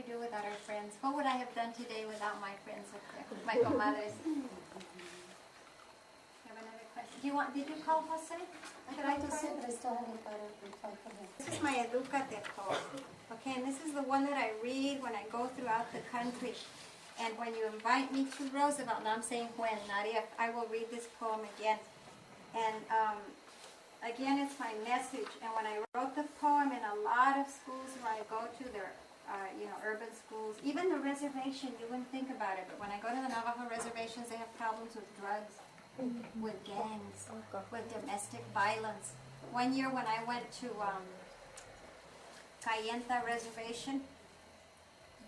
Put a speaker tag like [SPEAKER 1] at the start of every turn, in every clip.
[SPEAKER 1] do without our friends? What would I have done today without my friends up there? My comadres. Have another question? Did you call Jose? Could I just This is my Edúcate poem. Okay, and this is the one that I read when I go throughout the country. And when you invite me to Roosevelt, now I'm saying when, not if, I will read this poem again. And again, it's my message. And when I wrote the poem in a lot of schools where I go to, their urban schools, even the reservation, you wouldn't think about it, but when I go to the Navajo reservations, they have problems with drugs, with gangs, with domestic violence. One year when I went to Cayenta Reservation,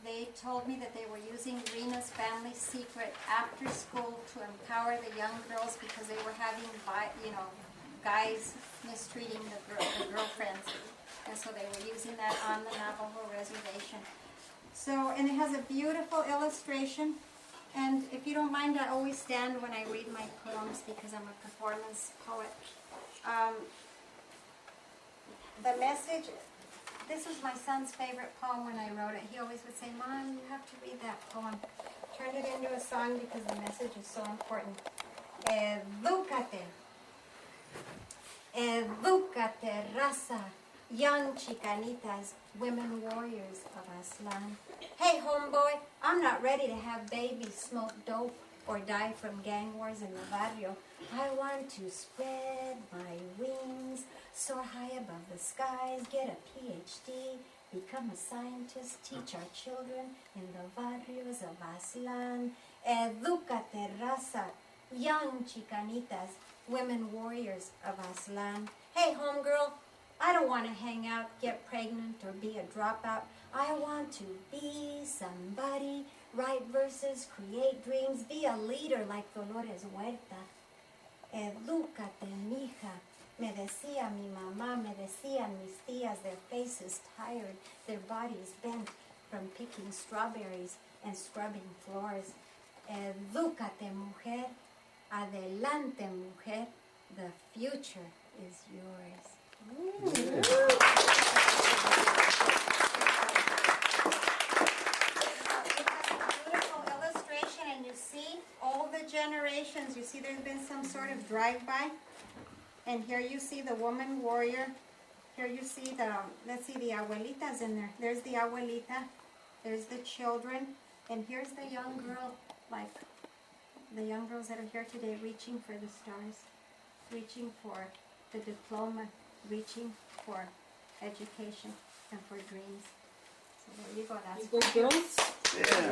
[SPEAKER 1] they told me that they were using Rena's family secret after school to empower the young girls because they were having, guys mistreating the girlfriends. And so they were using that on the Navajo reservation. So, and it has a beautiful illustration. And if you don't mind, I always stand when I read my poems because I'm a performance poet. The message, this was my son's favorite poem when I wrote it. He always would say, Mom, you have to read that poem. Turn it into a song because the message is so important. Edúcate. Edúcate, raza. Young chicanitas, women warriors of Aztlán. Hey, homeboy, I'm not ready to have babies, smoke dope, or die from gang wars in the barrio. I want to spread my wings, soar high above the skies, get a PhD, become a scientist, teach our children in the barrios of Aztlán. Edúcate, raza, young chicanitas, women warriors of Aztlán. Hey, homegirl, I don't want to hang out, get pregnant, or be a dropout. I want to be somebody, write verses, create dreams, be a leader like Dolores Huerta. Edúcate, mija, me decía mi mamá, me decían mis tías, their faces tired, their bodies bent from picking strawberries and scrubbing floors. Edúcate, mujer, adelante, mujer, the future is yours. Beautiful illustration, and you see all the generations. You see there's been some sort of drive-by, and here you see the woman warrior. Here you see the, let's see, the abuelitas in there. There's the abuelita, there's the children, and here's the young girl, like the young girls that are here today reaching for the stars, reaching for the diploma, reaching for education and for dreams. So there you go. That's
[SPEAKER 2] good girls.
[SPEAKER 1] Yeah.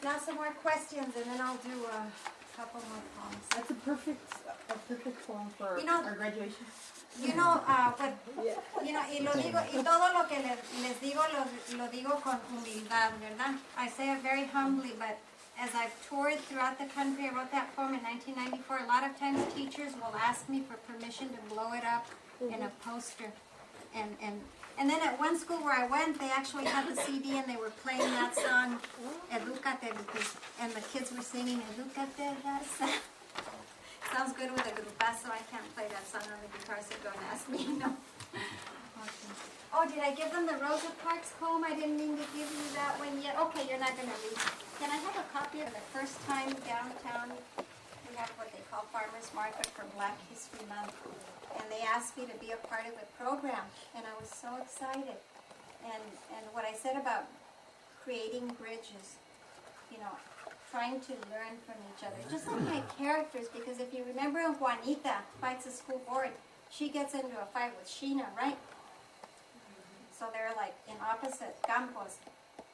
[SPEAKER 1] Now some more questions, and then I'll do a couple more poems.
[SPEAKER 2] That's a perfect poem for our graduation.
[SPEAKER 1] Y lo digo, y todo lo que les digo lo digo con humildad, ¿verdad? I say it very humbly, but as I've toured throughout the country, I wrote that poem in 1994. A lot of times teachers will ask me for permission to blow it up in a poster. And then at one school where I went, they actually had the CD and they were playing that song, Edúcate, and the kids were singing Edúcate, raza. Sounds good with a grupazo. I can't play that song on the guitar, so don't ask me, Okay. Oh, did I give them the Rosa Parks poem? I didn't mean to give you that one yet. Okay, you're not going to read. Can I have a copy of the first time downtown? We have what they call Farmers Market for Black History Month. And they asked me to be a part of the program. And I was so excited. And what I said about creating bridges, trying to learn from each other. Just like my characters, because if you remember Juanita fights the school board, she gets into a fight with Sheena, right? So they're like in opposite campos.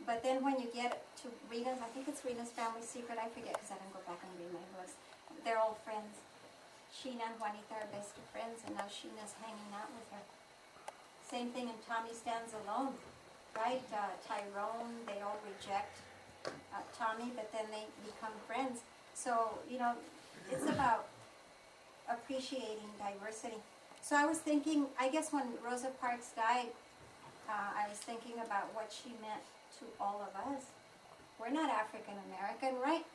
[SPEAKER 1] But then when you get to Rena's, I think it's Rena's family secret, I forget because I didn't go back and read my books. They're all friends. Sheena and Juanita are best of friends, and now Sheena's hanging out with her. Same thing in Tommy Stands Alone, right? Tyrone, they all reject Tommy, but then they become friends. So, it's about appreciating diversity. So I was thinking, I guess when Rosa Parks died, I was thinking about what she meant to all of us. We're not African American, right?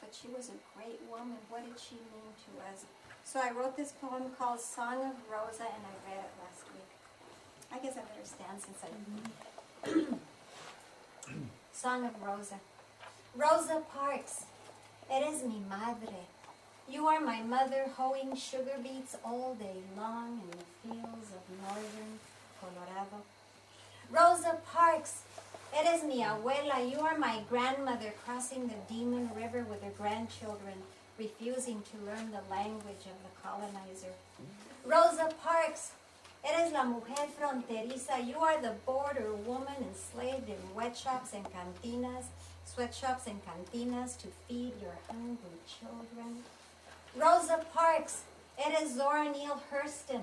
[SPEAKER 1] But she was a great woman. What did she mean to us? So I wrote this poem called Song of Rosa, and I read it last week. I guess I better stand since I... Song of Rosa. Rosa Parks, eres mi madre. You are my mother hoeing sugar beets all day long in the fields of northern Colorado. Rosa Parks, eres mi abuela. You are my grandmother crossing the Demon River with her grandchildren, refusing to learn the language of the colonizer. Rosa Parks, eres la mujer fronteriza. You are the border woman enslaved in sweatshops and cantinas to feed your hungry children. Rosa Parks, eres Zora Neale Hurston.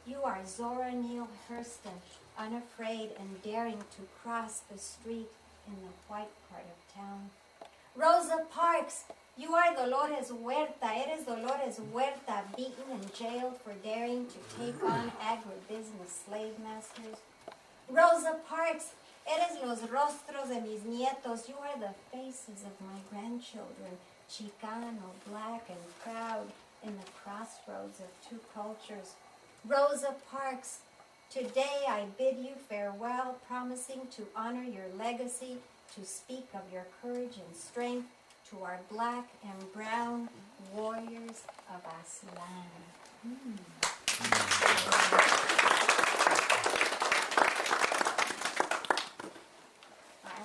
[SPEAKER 1] You are Zora Neale Hurston, unafraid and daring to cross the street in the white part of town. Rosa Parks, you are Dolores Huerta. Eres Dolores Huerta, beaten and jailed for daring to take on agribusiness slave masters. Rosa Parks, eres los rostros de mis nietos. You are the faces of my grandchildren, Chicano, black and proud, in the crossroads of two cultures. Rosa Parks, today I bid you farewell, promising to honor your legacy, to speak of your courage and strength to our black and brown warriors of Aslan.